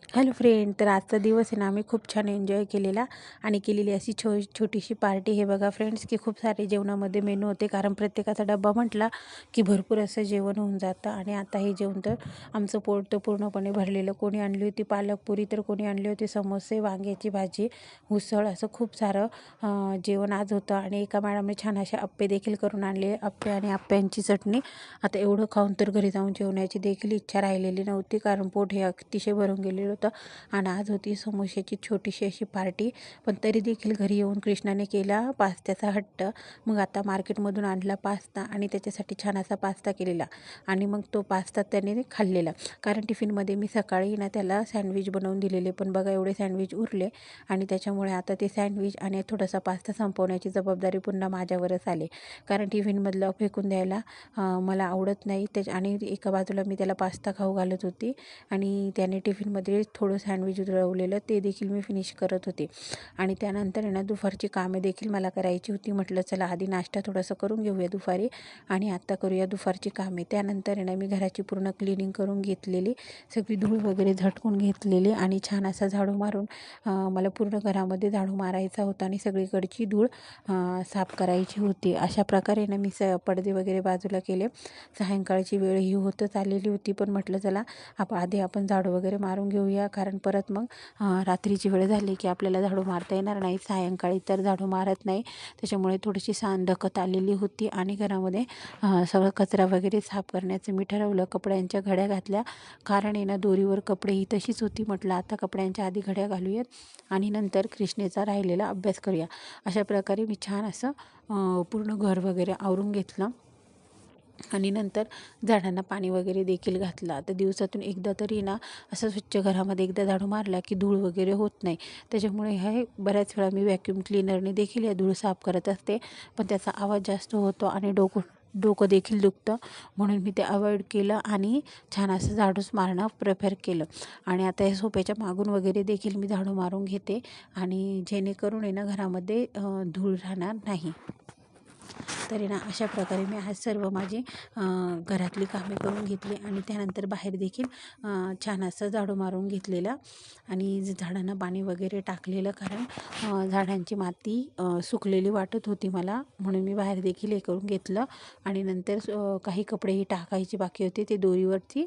Hello friend, तर आजचा दिवस आहे ना आम्ही खूप छान एन्जॉय केलेला आणि केलेली अशी छोटीशी पार्टी. हे बघा फ्रेंड्स, की खूप सारे जेवणामध्ये मेनू होते, कारण प्रत्येकाचा डब्बा म्हटला की भरपूर असं जेवण होऊन जातं. आणि आता हे जेवण तर आमचं पोट तर पूर्णपणे भरलेलं. कोणी आणली होती पालकपुरी, तर कोणी आणले होते समोसे, वांग्याची भाजी, उसळ, असं खूप सारं जेवण आज होतं. आणि एका मॅडमने छान असे अप्पे देखील करून आणले, अप्पे आणि अप्प्यांची चटणी. आता एवढं खाऊन तर घरी जाऊन जेवण्याची देखील इच्छा राहिलेली नव्हती, कारण पोट हे अतिशय भरून गेलेलं होतं. आणि आज होती समोश्याची छोटीशी अशी पार्टी. पण तरी देखील घरी येऊन कृष्णाने केला पास्त्याचा हट्ट. मग आता मार्केटमधून आणला पास्ता आणि त्याच्यासाठी छान असा पास्ता केलेला. आणि मग तो पास्ता त्याने खाल्लेला, कारण टिफिनमध्ये मी सकाळी ना त्याला सँडविच बनवून दिलेले. पण बघा एवढे सँडविच उरले, आणि त्याच्यामुळे आता ते सँडविच आणि थोडासा पास्ता संपवण्याची जबाबदारी पुन्हा माझ्यावरच आली, कारण टिफिनमधलं फेकून द्यायला मला आवडत नाही. आणि एका बाजूला मी त्याला पास्ता खाऊ घालत होती, आणि त्याने टिफिनमध्ये थोडं सँडविच उरवलेलं ते देखील मी फिनिश करत होते. आणि त्यानंतर आहे ना दुपारची कामे देखील मला करायची होती. म्हटलं चला आधी नाश्ता थोडासा करून घेऊया दुपारी, आणि आत्ता करूया दुपारची कामे. त्यानंतर आहे ना मी घराची पूर्ण क्लिनिंग करून घेतलेली, सगळी धूळ वगैरे झटकून घेतलेली, आणि छान असा झाडू मारून मला पूर्ण घरामध्ये झाडू मारायचा होता आणि सगळीकडची धूळ साफ करायची होती. अशा प्रकारे ना मी पडदे वगैरे बाजूला केले. सायंकाळची वेळ ही होतच आलेली होती, पण म्हटलं चला आधी आपण झाडू वगैरे मारून घेऊया, कारण परत मग रात्रीची वेळ झाली की आपल्याला झाडू मारता येणार नाही. सायंकाळी तर झाडू मारत नाही, त्याच्यामुळे थोडीशी सांधकत आलेली होती. आणि घरामध्ये सगळं कचरा वगैरे साफ करण्याचं मी ठरवलं. कपड्यांच्या घड्या घातल्या, कारण आहे ना दोरीवर कपडे ही तशीच होती. म्हटलं आता कपड्यांच्या आधी घड्या घालूयात आणि नंतर कृष्णेचा राहिलेला अभ्यास करूया. अशा प्रकारे मी छान असं पूर्ण घर वगैरे आवरून घेतलं. आणि नंतर झाडांना पाणी वगैरे देखील घातलं. आता दिवसातून एकदा तरी ना असं स्वच्छ घरामध्ये एकदा झाडू मारला की धूळ वगैरे होत नाही. त्याच्यामुळे हे बऱ्याच वेळा मी व्हॅक्यूम क्लीनरने देखील या धूळ साफ करत असते, पण त्याचा आवाज जास्त होतो आणि डोकं देखील दुखतं, म्हणून मी ते अवॉइड केलं आणि छान असं झाडूच मारणं प्रेफर केलं. आणि आता या सोप्याच्या मागून वगैरे देखील मी झाडू मारून घेते, आणि जेणेकरून आहे ना घरामध्ये धूळ राहणार नाही. तरी ना अशा प्रकारे मी आज सर्व माझी घरातली कामे करून घेतली, आणि त्यानंतर बाहेर देखील छान असं झाडू मारून घेतलेलं, आणि झाडांना पाणी वगैरे टाकलेलं, कारण झाडांची माती सुकलेली वाटत होती मला, म्हणून मी बाहेर देखील हे करून घेतलं. आणि नंतर काही कपडेही टाकायचे बाकी होते, ते दोरीवरती